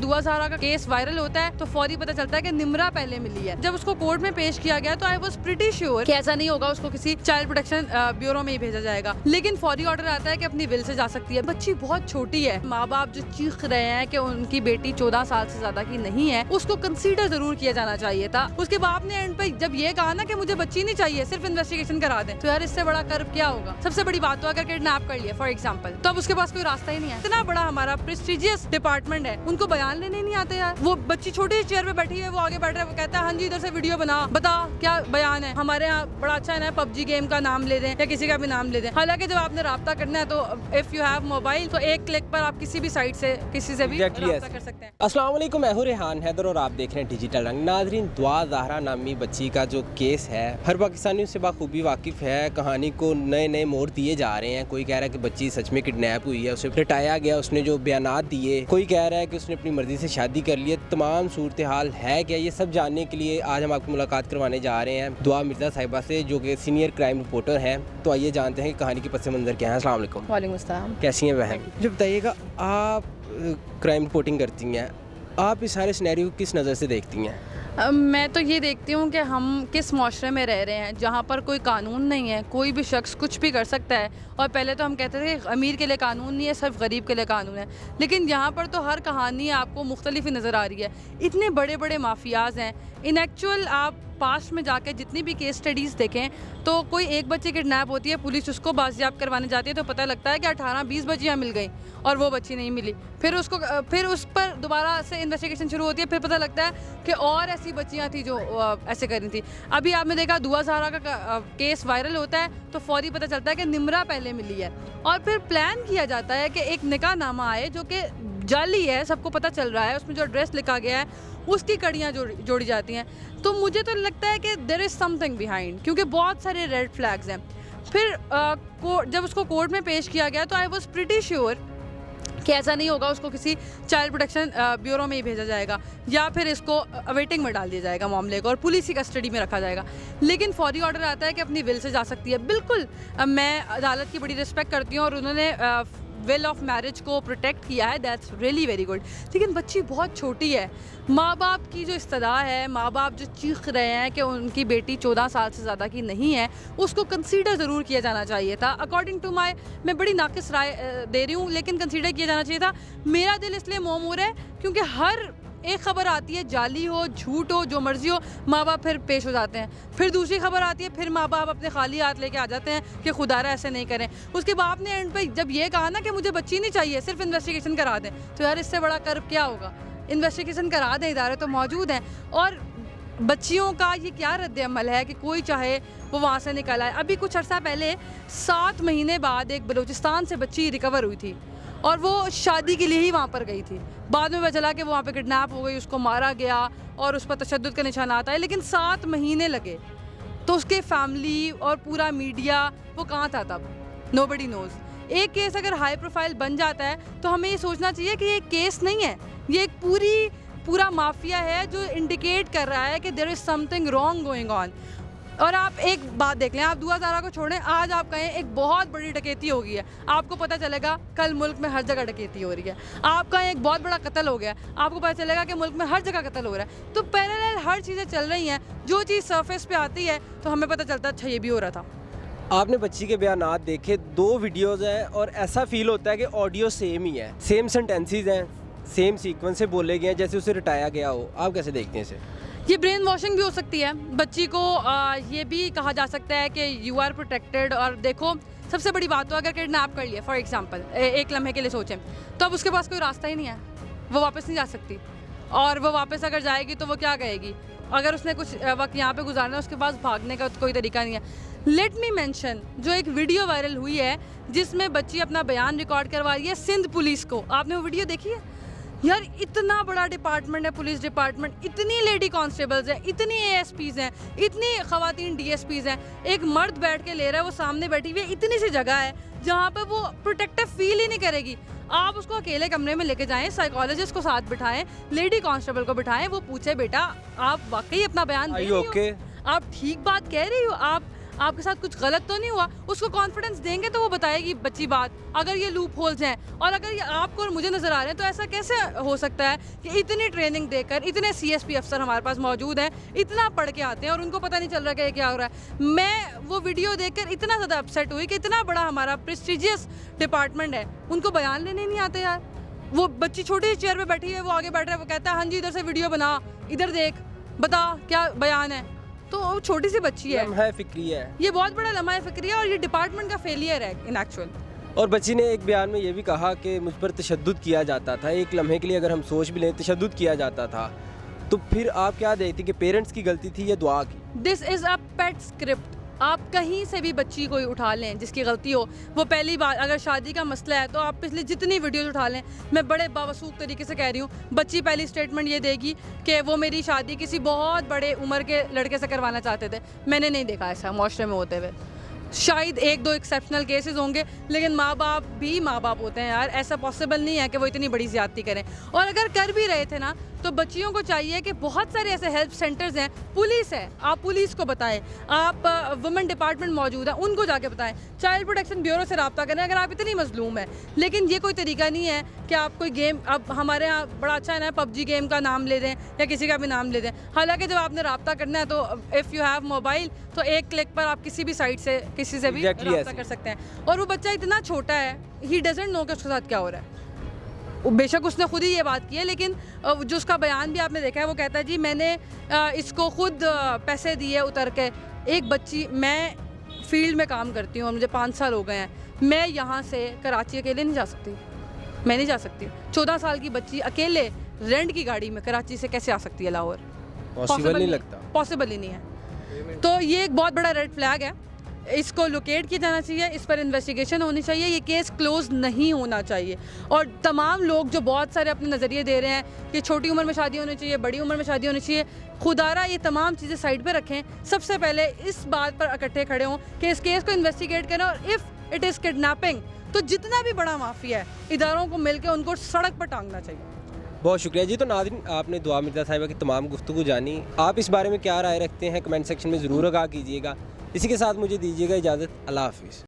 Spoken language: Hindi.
दुआ ज़हरा का केस वायरल होता है तो फौरी पता चलता है कि निम्रा पहले मिली है। जब उसको कोर्ट में पेश किया गया तो आई वाज प्रीटी श्योर कि ऐसा नहीं होगा, उसको किसी चाइल्ड प्रोटेक्शन ब्यूरो में ही भेजा जाएगा। लेकिन फौरी ऑर्डर आता है कि अपनी विल से जा सकती है। बच्ची बहुत छोटी है, माँ बाप जो चीख रहे हैं कि उनकी बेटी 14 साल से ज्यादा की नहीं है, उसको कंसीडर जरूर किया जाना चाहिए था। उसके बाप ने एंड पे जब ये कहा ना कि मुझे बच्ची नहीं चाहिए, सिर्फ इन्वेस्टिगेशन करा दें, तो यार इससे बड़ा कर्व क्या होगा। सबसे बड़ी बात तो अगर किडनैप कर लिया फॉर एग्जाम्पल, तो अब उसके पास कोई रास्ता ही नहीं है। इतना बड़ा हमारा प्रेस्टिजियस डिपार्टमेंट है, उनको बयान लेने नहीं आते यार। वो बच्ची छोटी चेयर पे बैठी है, वो आगे बैठ रहा है, वो कहता है हाँ जी इधर से वीडियो बना, बता क्या बयान है। हमारे यहाँ बड़ा अच्छा है ना, पबजी गेम का नाम ले दें या किसी का भी नाम ले दें। हालांकि जब आपने राब्ता करना है तो इफ यू हैव मोबाइल तो एक क्लिक पर आप किसी भी साइट से किसी से भी राब्ता कर सकते हैं। अस्सलाम वालेकुम, मैं हूं रेहान हैदर और आप देख रहे हैं डिजिटल रंग। नाज़रीन, दुआ ज़हरा नामी बच्ची का जो केस है, हर पाकिस्तानी उससे बाखूबी वाकिफ़ है। कहानी को नए नए मोड़ दिए जा रहे हैं। कोई कह रहा है कि बच्ची सच में किडनैप हुई है, उसे लटाया गया, उसने जो बयानात दिए। कोई कह रहा है कि उसने अपनी मर्जी से शादी कर ली है। तमाम सूरत हाल है क्या, ये सब जानने के लिए आज हम आपकी मुलाकात करवाने जा रहे हैं दुआ मिर्ज़ा साहिबा से, जो कि सीनियर क्राइम रिपोर्टर हैं। तो आइए जानते हैं कि कहानी के पस मंज़र क्या है। अस्सलाम वालेकुम। वालेकुम अस्सलाम। कैसी हैं बहन? जो बताइएगा, आप क्राइम रिपोर्टिंग करती हैं, आप इस सारे सिनेरियो को किस नज़र से देखती हैं? मैं तो ये देखती हूँ कि हम किस माशरे में रह रहे हैं जहाँ पर कोई कानून नहीं है, कोई भी शख्स कुछ भी कर सकता है। और पहले तो हम कहते थे कि अमीर के लिए कानून नहीं है, सिर्फ गरीब के लिए कानून है। लेकिन यहाँ पर तो हर कहानी आपको मुख्तलिफ ही नज़र आ रही है। इतने बड़े बड़े माफियाज हैं। इन एक्चुअल आप पास्ट में जाके जितनी भी केस स्टडीज़ देखें तो कोई एक बच्ची किडनैप होती है, पुलिस उसको बाजियाब करवाने जाती है तो पता लगता है कि 18-20 बच्चियाँ मिल गई और वो बच्ची नहीं मिली। फिर उस पर दोबारा से इन्वेस्टिगेशन शुरू होती है, फिर पता लगता है कि और ऐसी बच्चियाँ थी जो ऐसे कर रही थी। अभी आपने देखा दुआ ज़हरा का केस वायरल होता है तो फौरी पता चलता है कि निम्रा पहले मिली है। और फिर प्लान किया जाता है कि एक निकाह नामा आए जो कि जाली है, सबको पता चल रहा है, उसमें जो एड्रेस लिखा गया है उसकी कड़ियाँ जोड़ी जाती हैं। तो मुझे तो लगता है कि देयर इज़ समथिंग बिहाइंड, क्योंकि बहुत सारे रेड फ्लैग्स हैं। फिर जब उसको कोर्ट में पेश किया गया तो आई वाज प्रीटी श्योर कि ऐसा नहीं होगा, उसको किसी चाइल्ड प्रोटेक्शन ब्यूरो में ही भेजा जाएगा या फिर इसको अवेटिंग में डाल दिया जाएगा मामले को और पुलिस की कस्टडी में रखा जाएगा। लेकिन फौरी ऑर्डर आता है कि अपनी विल से जा सकती है। बिल्कुल, मैं अदालत की बड़ी रिस्पेक्ट करती हूँ और उन्होंने विल ऑफ मैरिज को प्रोटेक्ट किया है, दैट्स रियली वेरी गुड। लेकिन बच्ची बहुत छोटी है, माँ बाप की जो इस्तदा है, माँ बाप जो चीख रहे हैं कि उनकी बेटी 14 साल से ज़्यादा की नहीं है, उसको कंसीडर ज़रूर किया जाना चाहिए था। अकॉर्डिंग टू माई, मैं बड़ी नाकिस राय दे रही हूँ, लेकिन कंसीडर किया जाना चाहिए था। मेरा दिल इसलिए मोमूर है क्योंकि हर एक खबर आती है, जाली हो झूठ हो जो मर्जी हो, माँ बाप फिर पेश हो जाते हैं। फिर दूसरी खबर आती है, फिर माँ बाप अपने खाली हाथ लेके आ जाते हैं कि खुदारा ऐसे नहीं करें। उसके बाप ने एंड पे जब ये कहा ना कि मुझे बच्ची नहीं चाहिए, सिर्फ इन्वेस्टिगेशन करा दें, तो यार इससे बड़ा कर्व क्या होगा। इन्वेस्टिगेशन करा दें, इदारे तो मौजूद हैं। और बच्चियों का ये क्या रद्द अमल है कि कोई चाहे वो वहाँ से निकल आए। अभी कुछ अर्सा पहले 7 महीने बाद एक बलूचिस्तान से बच्ची रिकवर हुई थी और वो शादी के लिए ही वहाँ पर गई थी। बाद में पता चला कि वो वहाँ पे किडनैप हो गई, उसको मारा गया और उस पर तशद्दुद का निशानात आए। लेकिन 7 महीने लगे, तो उसके फैमिली और पूरा मीडिया वो कहाँ था तब? Nobody nose. एक केस अगर हाई प्रोफाइल बन जाता है तो हमें ये सोचना चाहिए कि ये केस नहीं है, ये एक पूरा माफिया है जो इंडिकेट कर रहा है कि there is something wrong going on. और आप एक बात देख लें, आप दुआ ज़हरा को छोड़ें, आज आप कहें एक बहुत बड़ी डकैती हो गई है, आपको पता चलेगा कल मुल्क में हर जगह डकैती हो रही है। आप कहें एक बहुत बड़ा कत्ल हो गया, आपको पता चलेगा कि मुल्क में हर जगह कत्ल हो रहा है। तो पैरेलल हर चीज़ें चल रही हैं, जो चीज़ सरफेस पे आती है तो हमें पता चलता है अच्छा ये भी हो रहा था। आपने बच्ची के बयानात देखे, 2 वीडियोज़ हैं और ऐसा फील होता है कि ऑडियो सेम ही है, सेम सेंटेंसेस हैं, सेम सीक्वेंस से बोले गए हैं, जैसे उसे रटाया गया हो। आप कैसे देखते हैं इसे? ये ब्रेन वॉशिंग भी हो सकती है। बच्ची को ये भी कहा जा सकता है कि यू आर प्रोटेक्टेड। और देखो, सबसे बड़ी बात तो अगर किडनैप कर लिया फॉर एग्जांपल, एक लम्हे के लिए सोचें, तो अब उसके पास कोई रास्ता ही नहीं है, वो वापस नहीं जा सकती। और वो वापस अगर जाएगी तो वो क्या कहेगी? अगर उसने कुछ वक्त यहाँ पे गुजारना है, उसके पास भागने का कोई तरीका नहीं है। लेट मी मेंशन जो एक वीडियो वायरल हुई है जिसमें बच्ची अपना बयान रिकॉर्ड करवा रही है सिंध पुलिस को, आपने वो वीडियो देखी है? यार इतना बड़ा डिपार्टमेंट है पुलिस डिपार्टमेंट, इतनी लेडी कांस्टेबल्स हैं, इतनी एएसपीज़ हैं, इतनी ख़वातीन डीएसपीज़ हैं, एक मर्द बैठ के ले रहा है, वो सामने बैठी हुई है, इतनी सी जगह है जहाँ पर वो प्रोटेक्टिव फील ही नहीं करेगी। आप उसको अकेले कमरे में लेके जाएं, साइकोलॉजिस्ट को साथ बिठाएं, लेडी कांस्टेबल को बिठाएं, वो पूछे बेटा आप वाकई अपना बयान दे रही हो, आप ठीक बात कह रही हो, आपके साथ कुछ गलत तो नहीं हुआ, उसको कॉन्फिडेंस देंगे तो वो बताएगी बच्ची बात। अगर ये लूप होल्स हैं और अगर ये आपको और मुझे नज़र आ रहे हैं तो ऐसा कैसे हो सकता है कि इतनी ट्रेनिंग देकर इतने CSP अफसर हमारे पास मौजूद हैं, इतना पढ़ के आते हैं और उनको पता नहीं चल रहा कि क्या हो रहा है। मैं वो वीडियो देखकर इतना ज़्यादा अपसेट हुई कि इतना बड़ा हमारा प्रेस्टिजियस डिपार्टमेंट है, उनको बयान लेने नहीं आते यार। वो बच्ची छोटी सी चेयर पे बैठी है, वो आगे बैठ रहा है, वो कहता है हाँ जी इधर से वीडियो बना, इधर देख, बता क्या बयान है। तो वो छोटी सी बच्ची है, लम्हा फिक्री है। ये बहुत बड़ा लम्हा फिक्री है और ये डिपार्टमेंट का फेलियर है इन एक्चुअल। और बच्ची ने एक बयान में ये भी कहा कि मुझ पर तशद्दुद किया जाता था, एक लम्हे के लिए अगर हम सोच भी लें तशद्दुद किया जाता था। तो फिर आप क्या देखती कि पेरेंट्स की गलती थी या दुआ की? This is a pet script. आप कहीं से भी बच्ची कोई उठा लें जिसकी गलती हो, वो पहली बार अगर शादी का मसला है तो आप पिछली जितनी वीडियोज़ उठा लें, मैं बड़े बावसूख तरीके से कह रही हूँ, बच्ची पहली स्टेटमेंट ये देगी कि वो मेरी शादी किसी बहुत बड़े उम्र के लड़के से करवाना चाहते थे। मैंने नहीं देखा ऐसा माशरे में होते हुए। शायद एक दो एक्सेप्शनल केसेस होंगे, लेकिन माँ बाप भी माँ बाप होते हैं यार, ऐसा पॉसिबल नहीं है कि वो इतनी बड़ी ज़्यादती करें। और अगर कर भी रहे थे ना तो बच्चियों को चाहिए कि बहुत सारे ऐसे हेल्प सेंटर्स हैं, पुलिस है, आप पुलिस को बताएं, आप वुमेन डिपार्टमेंट मौजूद है उनको जाके बताएं, चाइल्ड प्रोटेक्शन ब्यूरो से रब्ता करें अगर आप इतनी मजलूम है। लेकिन ये कोई तरीका नहीं है कि आप कोई गेम, अब हमारे यहाँ बड़ा अच्छा है ना, PUBG गेम का नाम ले दें या किसी का भी नाम ले दें। हालांकि जब आपने रब्ता करना है तो इफ़ यू हैव मोबाइल तो एक क्लिक पर आप किसी भी साइट से किसी से भी रब्ता कर सकते हैं। और वो बच्चा इतना छोटा है, ही डजंट नो कि उसके साथ क्या हो रहा है। बेशक उसने खुद ही ये बात की है, लेकिन जो उसका बयान भी आपने देखा है, वो कहता है जी मैंने इसको खुद पैसे दिए उतर के। एक बच्ची, मैं फील्ड में काम करती हूँ और मुझे 5 साल हो गए हैं, मैं यहाँ से कराची अकेले नहीं जा सकती, मैं नहीं जा सकती। 14 साल की बच्ची अकेले रेंट की गाड़ी में कराची से कैसे आ सकती है लाहौर? पॉसिबल नहीं लगता, पॉसिबल ही नहीं है। तो ये एक बहुत बड़ा रेड फ्लैग है, इसको लोकेट किया जाना चाहिए, इस पर इन्वेस्टिगेशन होनी चाहिए, ये केस क्लोज नहीं होना चाहिए। और तमाम लोग जो बहुत सारे अपने नज़रिए दे रहे हैं कि छोटी उम्र में शादी होनी चाहिए, बड़ी उम्र में शादी होनी चाहिए, खुदारा ये तमाम चीज़ें साइड पे रखें। सबसे पहले इस बात पर इकट्ठे खड़े हों कि इस केस को इन्वेस्टिगेट करें, और इफ़ इट इज़ किडनैपिंग तो जितना भी बड़ा माफिया है इदारों को मिलकर उनको सड़क पर टांगना चाहिए। बहुत शुक्रिया जी। तो नाज़रीन, आपने दुआ मिर्ज़ा साहिबा की तमाम गुफ्तगू जानी, आप इस बारे में क्या राय रखते हैं कमेंट सेक्शन में ज़रूर आगाह कीजिएगा। इसी के साथ मुझे दीजिएगा इजाज़त। अल्लाह हाफ़िज़।